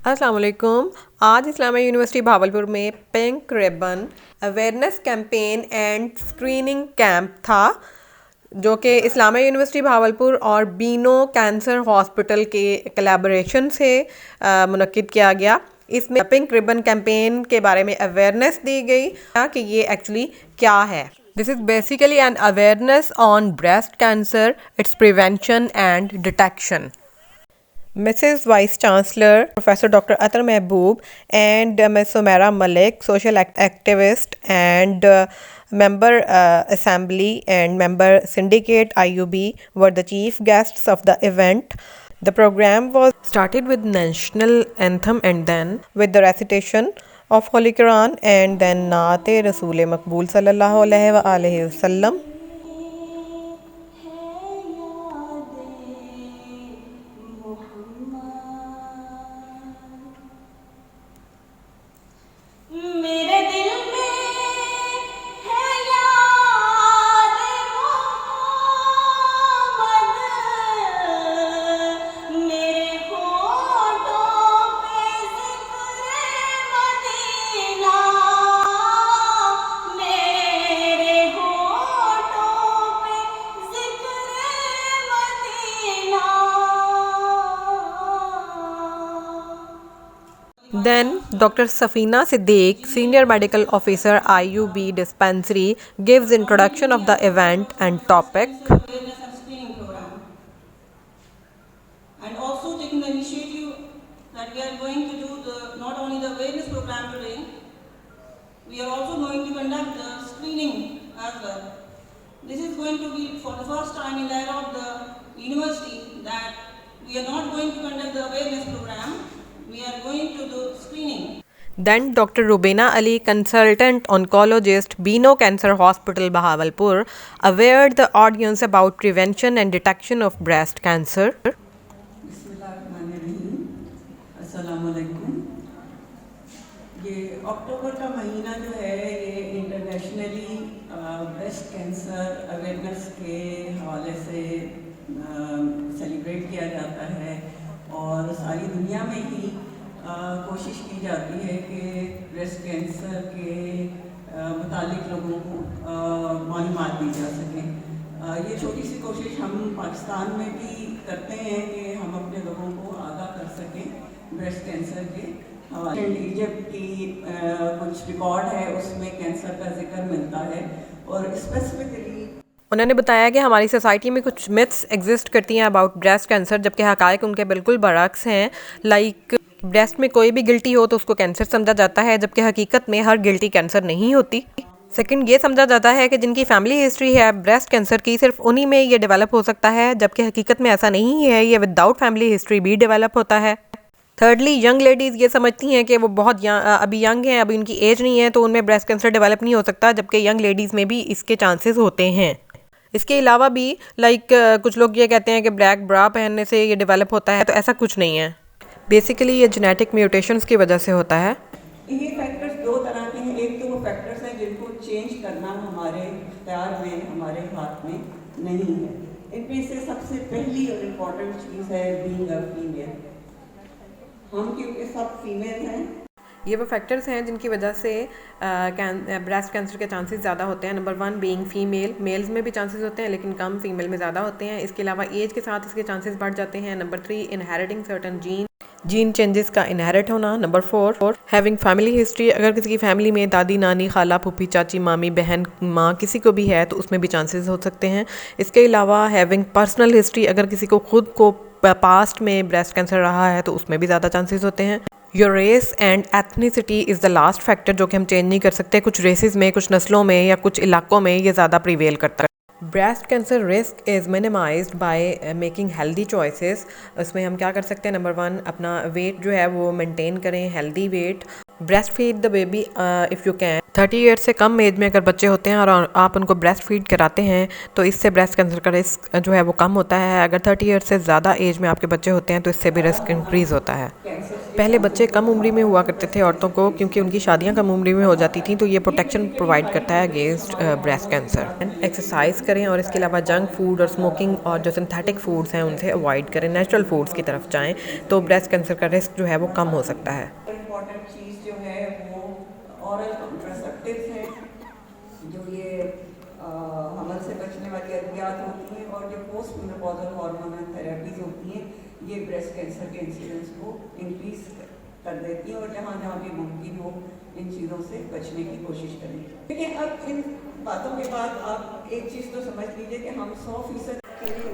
अस्सलाम वालेकुम। आज इस्लामिया यूनिवर्सिटी भावलपुर में pink ribbon awareness campaign and screening camp था, जो कि इस्लामिया यूनिवर्सिटी भावलपुर और बीनो कैंसर हॉस्पिटल के कोलैबोरेशन से मुनक्किद किया गया। इसमें पिंक रिबन कैंपेन के बारे में अवेयरनेस दी गई कि ये एक्चुअली क्या है। This is basically an awareness on breast cancer, it's prevention and detection. Mrs. Vice Chancellor, Professor Dr. Atar Mehboob and Ms. Sumaira Malik, social activist and member assembly and member syndicate IUB were the chief guests of the event. The program was started with national anthem and then with the recitation of Holy Quran and then Naate Rasool Maqbool sallallahu alaihi wasallam. मेरे दिल में है याद मोहम्मद, मेरे होठों पे ज़िक्र Medina, मेरे होठों पे ज़िक्र Medina. Then Dr. Safina Siddiq, Senior Medical Officer IUB Dispensary, gives introduction of the event and topic. Awareness and screening program, and also taking the initiative that we are going to do not only the awareness program today, we are also going to conduct the screening as well. This is going to be for the first time in the era of the university that we are not going to conduct the awareness program, we are going to do screening. Then Dr. Rubaina Ali, consultant oncologist, Bino Cancer Hospital, Bahawalpur, awared the audience about prevention and detection of breast cancer. बिस्मिल्लाहिर्रहमानिर्रहीम, अस्सलाम वालेकुम। ये अक्टूबर का महीना जो है ये internationally breast cancer awareness के हवाले से सेलिब्रेट किया जाता है और सारी दुनिया में ही कोशिश की जाती है कि ब्रेस्ट कैंसर के मुतालिक लोगों को मालूमात दी जा सकें। ये छोटी सी कोशिश हम पाकिस्तान में भी करते हैं कि हम अपने लोगों को आगाह कर सकें ब्रेस्ट कैंसर के हवाले। इजिप्ट की कुछ रिकॉर्ड है, उसमें कैंसर का जिक्र मिलता है और स्पेसिफिकली उन्होंने बताया कि हमारी सोसाइटी में कुछ मिथ्स एग्जिस्ट करती हैं अबाउट ब्रेस्ट कैंसर, जबकि हकायक उनके बिल्कुल बरअक्स हैं। लाइक ब्रेस्ट में कोई भी गिल्टी हो तो उसको कैंसर समझा जाता है, जबकि हकीकत में हर गिल्टी कैंसर नहीं होती। सेकंड, ये समझा जाता है कि जिनकी फैमिली हिस्ट्री है ब्रेस्ट कैंसर की, सिर्फ उन्हीं में ये डेवलप हो सकता है, जबकि हकीकत में ऐसा नहीं है, ये विदाउट फैमिली हिस्ट्री भी डेवलप होता है। थर्डली, यंग लेडीज़ ये समझती हैं कि वो बहुत अभी यंग हैं, अभी उनकी एज नहीं है, तो उनमें ब्रेस्ट कैंसर डेवलप नहीं हो सकता, जबकि यंग लेडीज़ में भी इसके चांसेस होते हैं। इसके अलावा भी कुछ लोग ये कहते हैं कि ब्लैक ब्रा पहनने से ये डेवलप होता है, तो ऐसा कुछ नहीं है। बेसिकली ये जेनेटिक म्यूटेशंस की वजह से होता है। ये फैक्टर्स दो तरह के हैं। एक तो वो फैक्टर्स हैं जिनको चेंज करना हमारे इख्तियार में, हमारे हाथ में नहीं है। इनमें से सबसे पहली और इम्पॉर्टेंट चीज़ है बीइंग अ फीमेल। हम क्योंकि सब फीमेल हैं, ये वो फैक्टर्स हैं जिनकी वजह से ब्रेस्ट कैंसर के चांसेस ज़्यादा होते हैं। नंबर 1 बीइंग फीमेल, मेल्स में भी चांसेस होते हैं लेकिन कम, फीमेल में ज़्यादा होते हैं। इसके अलावा एज के साथ इसके चांसेस बढ़ जाते हैं। Number 3 inheriting certain gene changes का इनहेरिट होना। नंबर 4 हैविंग फैमिली हिस्ट्री, अगर किसी की फैमिली में दादी, नानी, खाला, फूफी, चाची, मामी, बहन, माँ किसी को भी है तो उसमें भी चांसेस हो सकते हैं। इसके अलावा हैविंग पर्सनल हिस्ट्री, अगर किसी को खुद को पास्ट में ब्रेस्ट कैंसर रहा है तो उसमें भी ज़्यादा चांसेस होते हैं। Your race and ethnicity is the last factor, जो कि हम चेंज नहीं कर सकते। कुछ रेसेस में, कुछ नस्लों में या कुछ इलाकों में ये ज़्यादा प्रिवेल करता है। Breast cancer risk is minimised by making healthy choices. इसमें हम क्या कर सकते हैं? नंबर 1 अपना वेट जो है वो मेंटेन करें, healthy weight, breast feed the baby if you can. 30 years से कम एज में अगर बच्चे होते हैं और आप उनको ब्रेस्ट फीड कराते हैं तो इससे ब्रेस्ट कैंसर का रिस्क जो है वो कम होता है। अगर 30 ईयर्स से ज़्यादा एज में आपके बच्चे होते हैं तो इससे भी रिस्क इंक्रीज़ होता है। पहले बच्चे कम उम्री में हुआ करते थे औरतों को, क्योंकि उनकी शादियां कम उम्री में हो जाती थी, तो ये प्रोटेक्शन प्रोवाइड करता है अगेंस्ट ब्रेस्ट कैंसर। एक्सरसाइज करें और इसके अलावा जंक फूड और स्मोकिंग और जो सिंथेटिक फूड्स हैं उनसे अवॉइड करें, नेचुरल फूड्स की तरफ जाएँ तो ब्रेस्ट कैंसर का रिस्क जो है वो कम हो सकता है। इम्पॉर्टेंट चीज़ जो है वो ऑरल कॉन्ट्रासेप्टिव्स हैं, जो ये हमल से बचने वाली अद्वियात होती हैं और जो पोस्ट मेनोपॉजल हार्मोनल थेरेपीज होती हैं, ये ब्रेस्ट कैंसर के इंसिडेंस को इंक्रीज कर देती हैं और जहाँ जहाँ भी मुमकिन हो इन चीज़ों से बचने की कोशिश करें। लेकिन अब इन बातों के बाद आप एक चीज़ तो समझ लीजिए कि हम 100%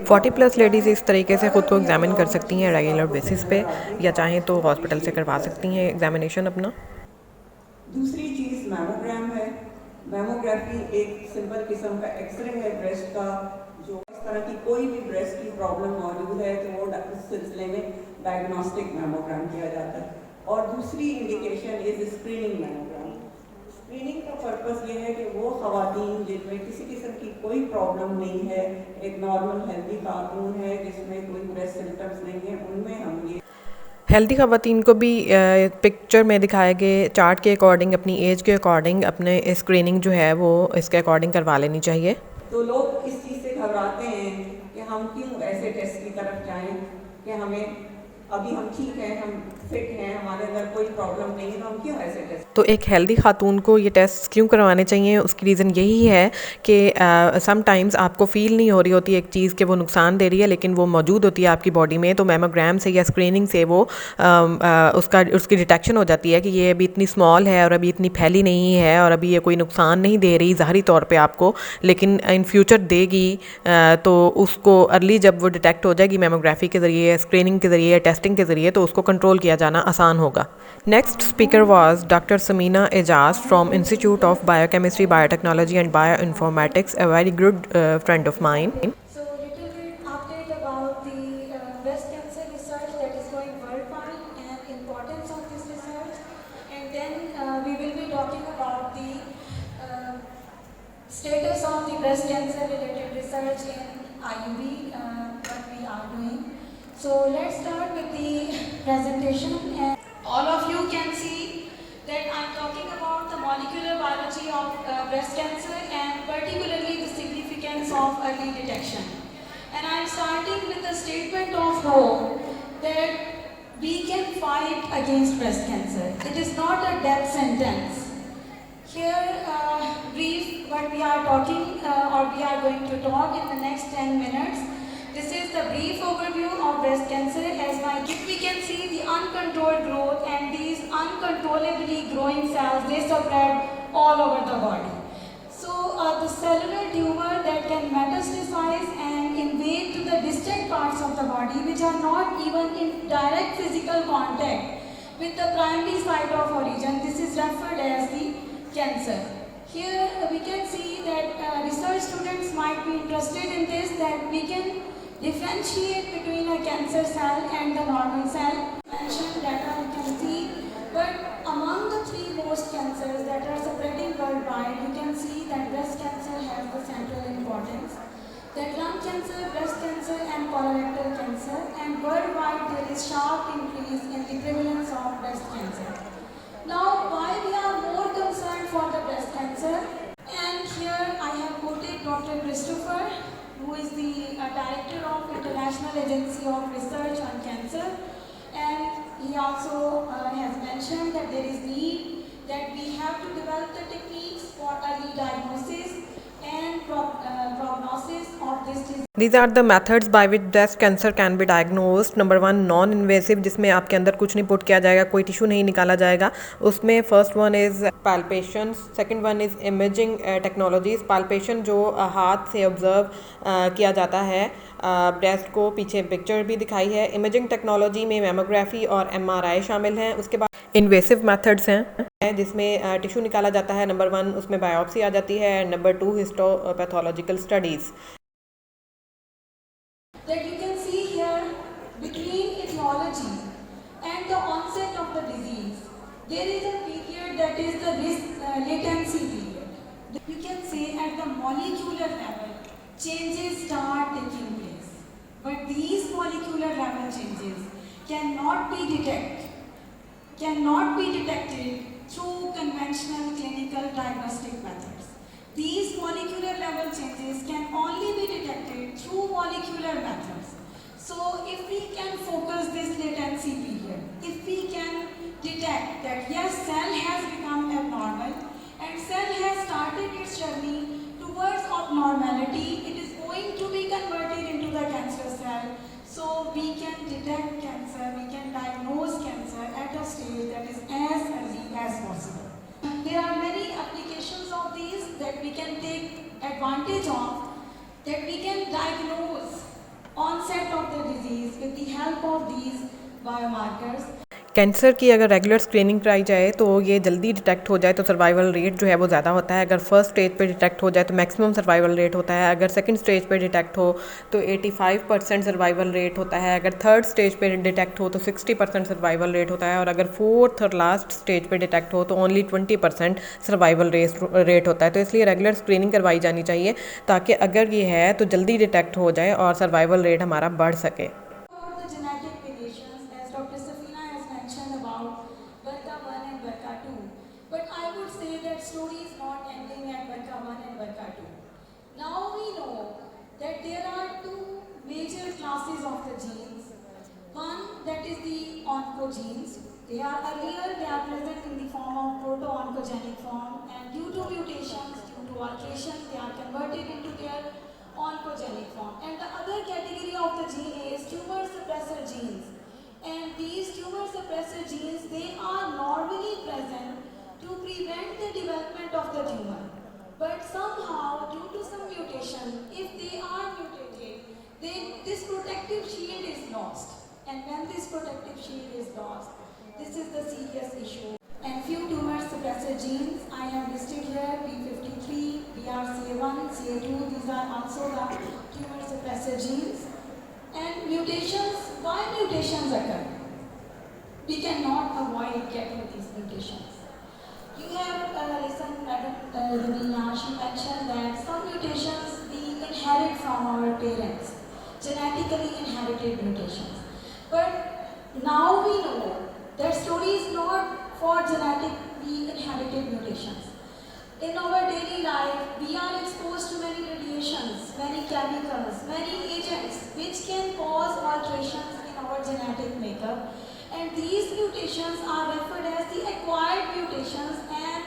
40+ लेडीज़ इस तरीके से ख़ुद को एग्जामिन कर सकती हैं रेगुलर बेसिस पे, या चाहें तो हॉस्पिटल से करवा सकती हैं एग्जामिनेशन अपना। दूसरी चीज़ मैमोग्राम है। मैमोग्राफी एक सिंपल किस्म का एक्सरे है ब्रेस्ट का, जो इस तरह की कोई भी ब्रेस्ट की प्रॉब्लम मौजूद है तो वो उस सिलसिले में डायग्नोस्टिक मैमोग्राम किया जाता है। और दूसरी indication is screening mammogram. Screening का पर्पस ये है कि वो ख़वातीन जिनमें किसी किस्म की कोई प्रॉब्लम नहीं है, एक नॉर्मल हेल्दी खातून है जिसमें कोई ब्रेस्ट सिम्टम्स नहीं है, उनमें हम ये हेल्दी ख़वातीन को भी पिक्चर में दिखाए गए चार्ट के अकॉर्डिंग अपनी एज के अकॉर्डिंग अपने स्क्रीनिंग जो है वो इसके अकॉर्डिंग करवा लेनी चाहिए। तो लोग इस चीज़ से घबराते हैं कि हम क्यों ऐसे टेस्ट की तरफ जाएं कि हमें अभी हम ठीक हैं, हम फिट हैं, हमारे अंदर कोई प्रॉब्लम नहीं है, तो हम क्यों ऐसे टेस्ट। तो एक हेल्दी खातून को ये टेस्ट क्यों करवाने चाहिए, उसकी रीज़न यही है कि समटाइम्स आपको फ़ील नहीं हो रही होती एक चीज़ कि वो नुकसान दे रही है, लेकिन वो मौजूद होती है आपकी बॉडी में। तो मैमोग्राम से या स्क्रीनिंग से वो उसकी डिटेक्शन हो जाती है कि ये अभी इतनी स्मॉल है और अभी इतनी फैली नहीं है और अभी ये कोई नुकसान नहीं दे रही ज़ाहरी तौर पे आपको, लेकिन इन फ्यूचर देगी। तो उसको अर्ली जब वो डिटेक्ट हो जाएगी मैमोग्राफी के ज़रिए, स्क्रीनिंग के ज़रिए, टेस्टिंग के ज़रिए, तो उसको कंट्रोल किया जाना आसान होगा। Next speaker was doctor Samina Ejaz from Institute of Biochemistry, Biotechnology and Bioinformatics, a very good friend of mine. So, little bit update about the breast cancer research that is going worldwide and importance of this research, and then we will be talking about the status of the breast cancer related research in IUB, what we are doing. So, let's start with the presentation, and all of you can see that I'm talking about the molecular biology of breast cancer and particularly the significance of early detection. And I'm starting with a statement of hope that we can fight against breast cancer. It is not a death sentence. Here, brief what we are talking or we are going to talk in the next 10 minutes. This is the brief overview of breast cancer. As we can see the uncontrolled growth, and these uncontrollably growing cells, they spread all over the body. So the cellular tumor that can metastasize and invade to the distant parts of the body, which are not even in direct physical contact with the primary site of origin, this is referred as the cancer. Here we can see that research students might be interested in this, that we can differentiate between a cancer cell and the normal cell. Mentioned data you can see, but among the three most cancers that are spreading worldwide, you can see that breast cancer has the central importance. That lung cancer, breast cancer and colorectal cancer, and worldwide there is sharp increase in the prevalence of breast cancer. Now, why we are more concerned for the breast cancer? And here I have quoted Dr. Christopher, who is the director of International Agency of Research on Cancer, and he also has mentioned that there is need that we have to develop the techniques for early diagnosis and prognosis of this disease. These are the methods by which breast cancer can be diagnosed. Number 1 non invasive, जिसमें आपके अंदर कुछ नहीं put किया जाएगा, कोई tissue नहीं निकाला जाएगा। उसमें first one is palpation, second one is imaging technologies. Palpation जो हाथ से ऑब्जर्व किया जाता है ब्रेस्ट को, पीछे पिक्चर भी दिखाई है। इमेजिंग टेक्नोलॉजी में मैमोग्राफी और MRI शामिल हैं। उसके बाद इन्वेसिव मेथड्स हैं जिसमें टिश्यू निकाला जाता है। नंबर 1 उसमें बायोप्सी आ जाती है। Number 2 histopathological studies. That you can see here between etiology and the onset of the disease, There is a period that is the latency period. You can say at the molecular level, changes start taking place. But these molecular level changes cannot be detected through conventional clinical diagnostic methods. These molecular level changes can only be detected through molecular methods. So if we can focus this latency period, if we can detect that yes, cell has become abnormal and cell has started its journey towards abnormality, it is going to be converted into the cancer cell. So we can detect cancer, we can diagnose cancer at a stage that is as early as possible. There are many applications of these that we can take advantage of, that we can diagnose onset of the disease with the help of these biomarkers. Cancer की अगर regular screening कराई जाए तो ये जल्दी detect हो जाए तो सर्वाइवल रेट जो है वो ज़्यादा होता है। अगर फर्स्ट स्टेज पे डिटेक्ट हो जाए तो मैक्सिमम सर्वाइवल रेट होता है। अगर सेकंड स्टेज पे डिटेक्ट हो तो 85% सर्वाइवल रेट होता है। अगर थर्ड स्टेज पे डिटेक्ट हो तो 60% सर्वाइवल रेट होता है। और अगर फोर्थ और लास्ट स्टेज पे डिटेक्ट हो तो ओनली 20% सर्वाइवल रेट होता है। तो इसलिए रेगुलर स्क्रीनिंग करवाई जानी चाहिए ताकि अगर ये है तो जल्दी डिटेक्ट हो जाए और सर्वाइवल रेट हमारा बढ़ सके। The genetic variations, as Dr. Safina has mentioned about BRCA1 and BRCA2, but I would say that story is not ending at BRCA1 and BRCA2. Now we know that there are two major classes of the genes. One that is the oncogenes. They are present in the form of proto-oncogenic form, and due to mutations, due to alterations, they are converted into their oncogenic form. And the other category of the gene is tumor suppressor genes. And these tumor suppressor genes, they are normally present to prevent the development of the tumor. But somehow, due to some mutation, if they are mutated, then this protective shield is lost. And when this protective shield is lost, this is the serious issue. And few tumor suppressor genes I have listed here, P53, BRCA1, CA2, these are also the tumor suppressor genes. And mutations, why mutations occur? We cannot avoid getting these mutations. You have listened, Madam Rabina, she mentioned that some mutations we inherit from our parents, genetically inherited mutations. But now we know that story is not for genetically inherited mutations. In our daily life, we are exposed to many radiations, many chemicals, many agents which can cause alterations in our genetic makeup. And these mutations are referred as the acquired mutations, and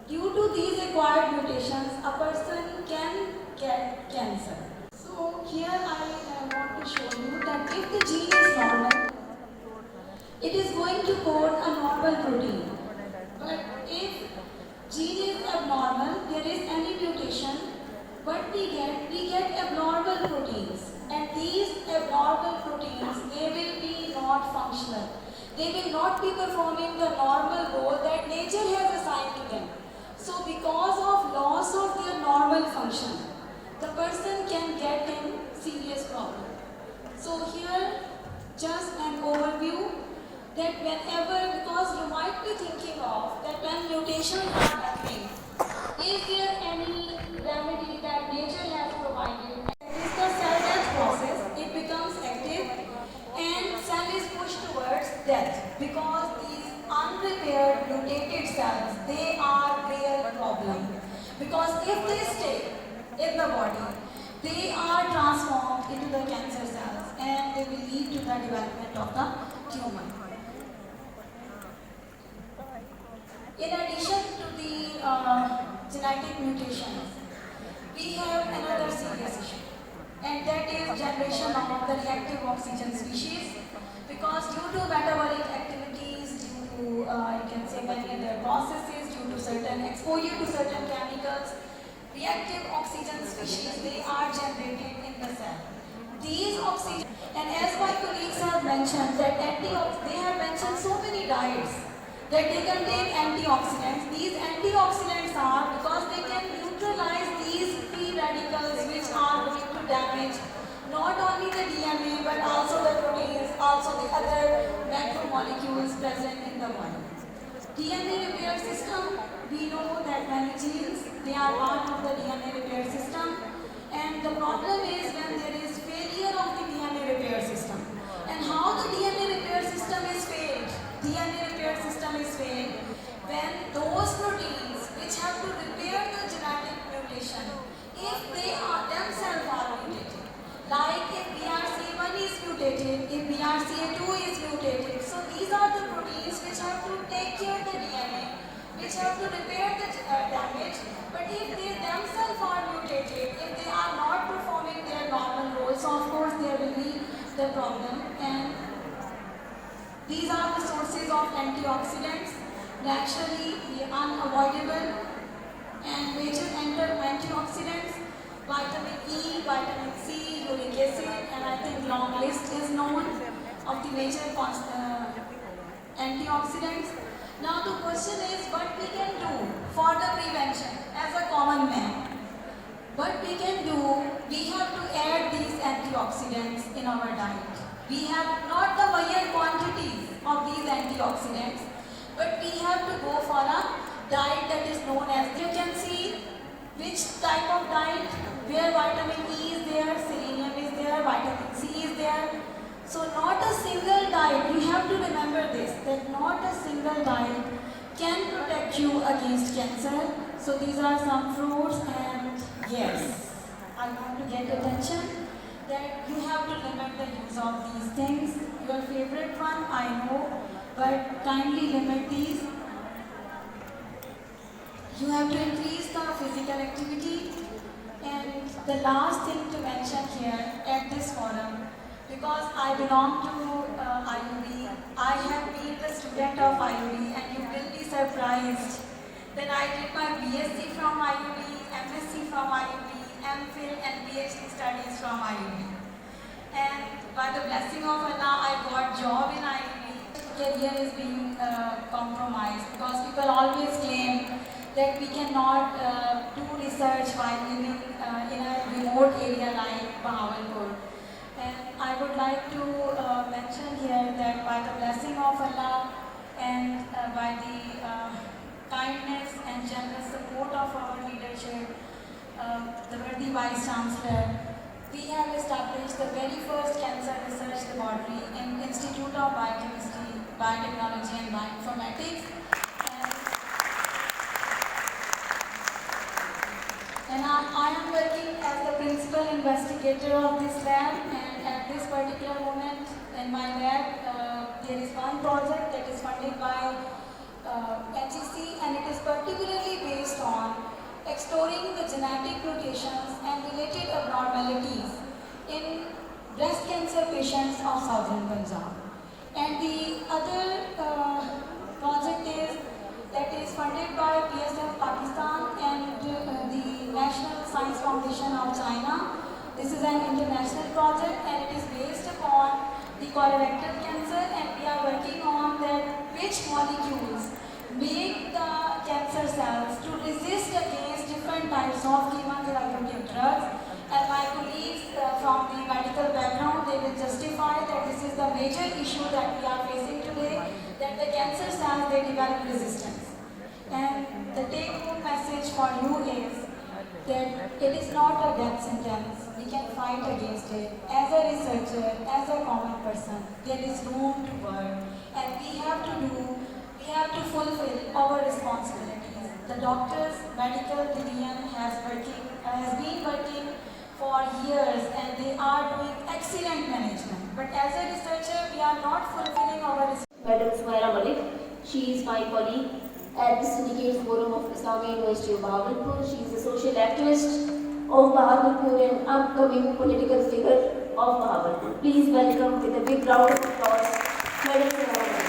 due to these acquired mutations, a person can get cancer. So here I want to show you that if the gene is normal, it is going to code a normal protein. But if gene is abnormal, there is any mutation, what we get abnormal proteins. And these abnormal proteins, they will be not functional. They will not be performing the normal role that nature has assigned to them. So because of loss of their normal function, the person can get in serious problem. So here, just an overview that whenever, because you might be thinking of that when mutations are happening, is there any remedy that nature has provided? Is the cell death process, it becomes active and cell is pushed towards death because these unrepaired mutated cells, they are real problem. Because if they stay in the body, they are transformed into the cancer cells and they will lead to the development of the tumor. In addition to the genetic mutations, we have another serious issue, and that is generation of the reactive oxygen species, because due to metabolic activities, due to you can say many other processes, due to certain exposure to certain chemicals, reactive oxygen species, they are generated in the cell. These oxygen, and as my colleagues have mentioned, that they have mentioned so many diets that they contain antioxidants. These antioxidants are because they can neutralize these free radicals which are going to damage not only the DNA but also the proteins, also the other macromolecules present in the body. DNA repair system, we know that many genes, they are part of the DNA repair system. And the problem is when there is failure of the DNA repair system. And how the DNA repair system is failed? DNA repair system is failed when those proteins which have to repair the genetic mutation, if they are themselves are mutated. Like if BRCA1 is mutated, if BRCA2 is mutated. So these are the proteins which have to take care of the DNA, which have to repair the damage. But if they themselves are mutated, if they are not performing their normal roles, so of course there will be the problem. And these are the sources of antioxidants, naturally unavoidable and major antioxidants, vitamin E, vitamin C, uric acid, and I think long list is known of the major antioxidants. Now the question is what we can do for the prevention as a common man. What we can do, we have to add these antioxidants in our diet. We have not the higher quantities of these antioxidants, but we have to go for a diet that is known as, you can see which type of diet, where vitamin E is there, selenium is there, vitamin C is there. So not a single diet, you have to remember this, that not a single diet can protect you against cancer. So these are some fruits, and yes, I want to get attention that you have to limit the use of these things. Your favorite one, I know, but kindly limit these. You have to increase the physical activity. And the last thing to mention here at this forum, because I belong to IUB, I have been the student of IUB, and you will be surprised that I did my BSc from IUB, MSc from IUB, MPhil and PhD studies from IUB. And by the blessing of Allah, I got job in IUB. Career is being compromised because people always claim that we cannot do research while living in a remote area like Bahawalpur. And I would like to mention here that by the blessing of Allah and by the kindness and generous support of our leadership, the worthy Vice Chancellor, we have established the very first cancer research laboratory in Institute of Biochemistry, Biotechnology and Bioinformatics. And I am working as the principal investigator of this lab, and at this particular moment in my lab, there is one project that is funded by HEC, and it is particularly based on exploring the genetic mutations and related abnormalities in breast cancer patients of southern Punjab. And the other project is that is funded by PSF Pakistan and the National Science Foundation of China. This is an international project, and it is based upon the colorectal cancer, and we are working on that which molecules make the cancer cells to resist against different types of chemotherapeutic drugs. And my colleagues from the medical background, they will justify that this is the major issue that we are facing today, that the cancer cells, they develop resistance. And the take-home message for you is that it is not a death sentence. We can fight against it. As a researcher, as a common person, there is room to work, and we have to fulfill our responsibilities. The doctors, medical division has been working for years, and they are doing excellent management. But as a researcher, we are not fulfilling our Madam Sumaira Malik, she is my colleague at the Syndicate Forum of Islamia University of Bahawalpur. She is a social activist of Bahawalpur and upcoming political figure of Bahawalpur. Please welcome with a big round of applause, Madam Sumaira Malik.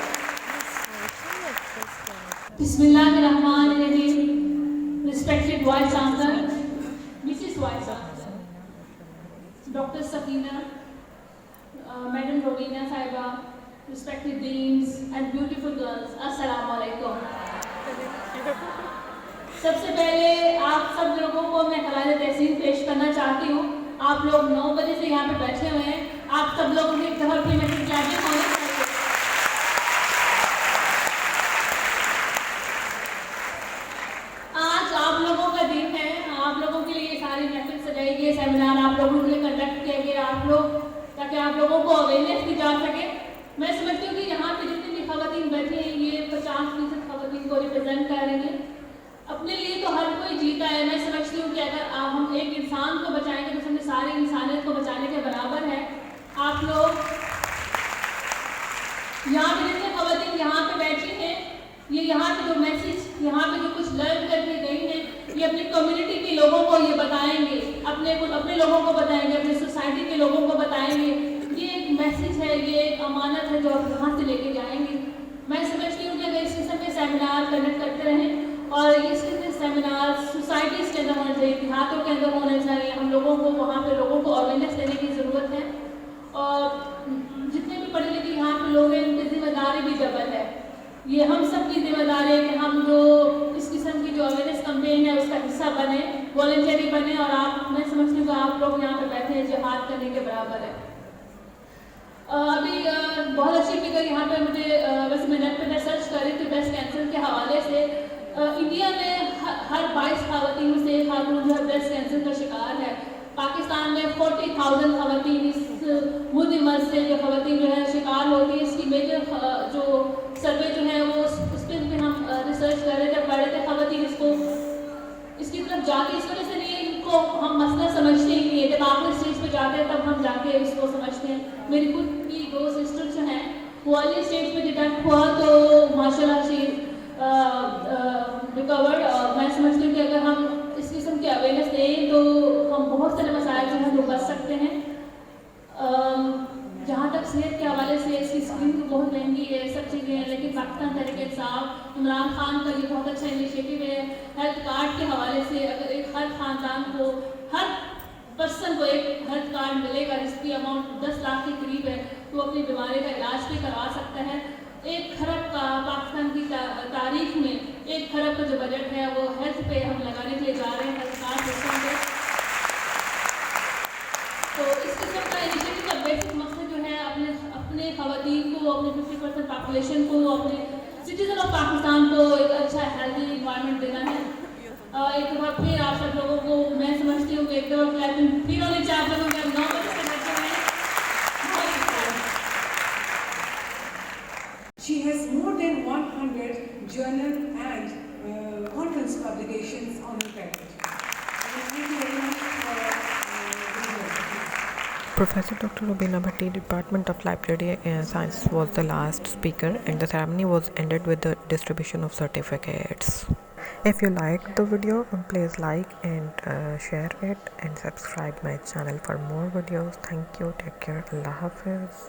Bismillahirrahmanirrahim. Respected Vice Chancellor, Mrs. Vice Chancellor, Dr. Sakina, Madam Rovina Saiba, respected deans and beautiful girls, Assalamu alaikum. सबसे पहले आप सब लोगों को मैं खराज तहसीन पेश करना चाहती हूँ। आप लोग 9 बजे से यहाँ पे बैठे हुए हैं। आप सब लोगों के घर पे मैसेज जाने होने चाहिए। आप लोगों को अवेयरनेस दी जा सके। मैं समझती हूँ कि यहाँ पे जितनी भी खवातीन बैठी हैं ये 50% खवातीन को रिप्रेजेंट कर रही हैं। अपने लिए तो हर कोई जीता है। मैं समझती हूँ कि अगर हम एक इंसान को बचाएंगे तो समझे सारी इंसानियत को बचाने के बराबर है। आप लोग यहाँ पे जितने खवातीन यहाँ पे बैठी हैं, ये यहाँ पे जो मैसेज यहाँ पे जो कुछ लर्न करके गई हैं, ये अपनी कम्युनिटी के लोगों को ये बताएंगे, अपने लोगों को बताएंगे, अपने सोसाइटी के लोगों को बताएंगे। ये एक मैसेज है, ये एक अमानत है जो आप यहाँ से लेके जाएंगे। मैं समझती हूँ कि अगर इस किस्म के सेमिनार कंडक्ट करते रहें और इस किस्म के सेमिनार सोसाइटीज़ के अंदर होने चाहिए, देहातों के अंदर होने चाहिए, हम लोगों को वहाँ पे लोगों को अवेयरनेस देने की ज़रूरत है। और जितने भी पढ़े लिखे यहाँ पे लोग हैं उनकी जिम्मेदारी भी डबल है। ये हम सब की जिम्मेदारी है कि हम जो इस किस्म की जो अवेयरनेस कैंपेन है उसका हिस्सा बने, वॉलंटियरी बने। और मैं समझती हूँ कि आप लोग यहाँ पे बैठे हैं जिहाद करने के बराबर है। अभी बहुत अच्छी फिगर यहाँ पे मुझे वैसे मैं नेट पर सर्च कर रही थी ब्रेस्ट कैंसर के हवाले से। इंडिया में हर 22 खवातीन में से एक खातून जो है ब्रेस्ट कैंसर का शिकार है। पाकिस्तान में 40,000 खवातीन इस बुरी मर्ज से जो खवातीन जो है शिकार होती है। इसकी मेजर जो सर्वे जो है वो उस पर भी हम रिसर्च कर रहे थे, पढ़ रहे थे। खवातीन इसकी तरफ जाती इस वजह से नहीं है, इनको हम मसला समझते ही नहीं है। जब आप इस स्टेज पे जाते हैं तब हम जाके इसको समझते हैं। मेरी खुद की 2 सिस्टर जो हैं वो वाली स्टेज पे डिटेक्ट हुआ तो माशाल्लाह शी रिकवर्ड। और मैं समझती हूँ कि अगर हम इस किस्म की अवेयरनेस दें तो हम बहुत सारे मसाइल जो हैं वो बच सकते हैं। जहाँ तक सेहत के हवाले से इसकी स्कीम तो बहुत महंगी है, सब चीज़ें हैं, लेकिन पाकिस्तान तहरीक-ए-इंसाफ इमरान खान का ये बहुत अच्छा इनिशिएटिव है। हेल्थ कार्ड के हवाले से अगर एक हर ख़ानदान को, हर पर्सन को एक हेल्थ कार्ड मिलेगा जिसकी अमाउंट 10 लाख के करीब है, तो अपनी बीमारी का इलाज भी करवा सकता है। 1 खरब का पाकिस्तान की तारीख में 1 खरब का जो बजट है वो हेल्थ पे हम लगाने के लिए जा रहे हैं, हेल्थ कार्ड सिस्टम पे। तो इस किस्म का इनिशिएटिव का बेसिक मकसद जो है अपने खवातीन को, अपने 50% पॉपुलेशन को, अपने सिटीजन ऑफ पाकिस्तान को एक अच्छा हेल्दी इन्वायरमेंट देना है। एक दफ़ा फिर आप सब लोगों को मैं समझती हूँ कि एक दफ़ा फिर होने चाहिए आप लोगों के 9 बजे से बैठे हैं। She has more than 100 journal and conference publications on her package. Thank you very much for Professor Dr. Rubina Bhatti, Department of Library Science, was the last speaker, and the ceremony was ended with the distribution of certificates. If you liked the video, please like and share it and subscribe my channel for more videos. Thank you. Take care. Allah Hafiz.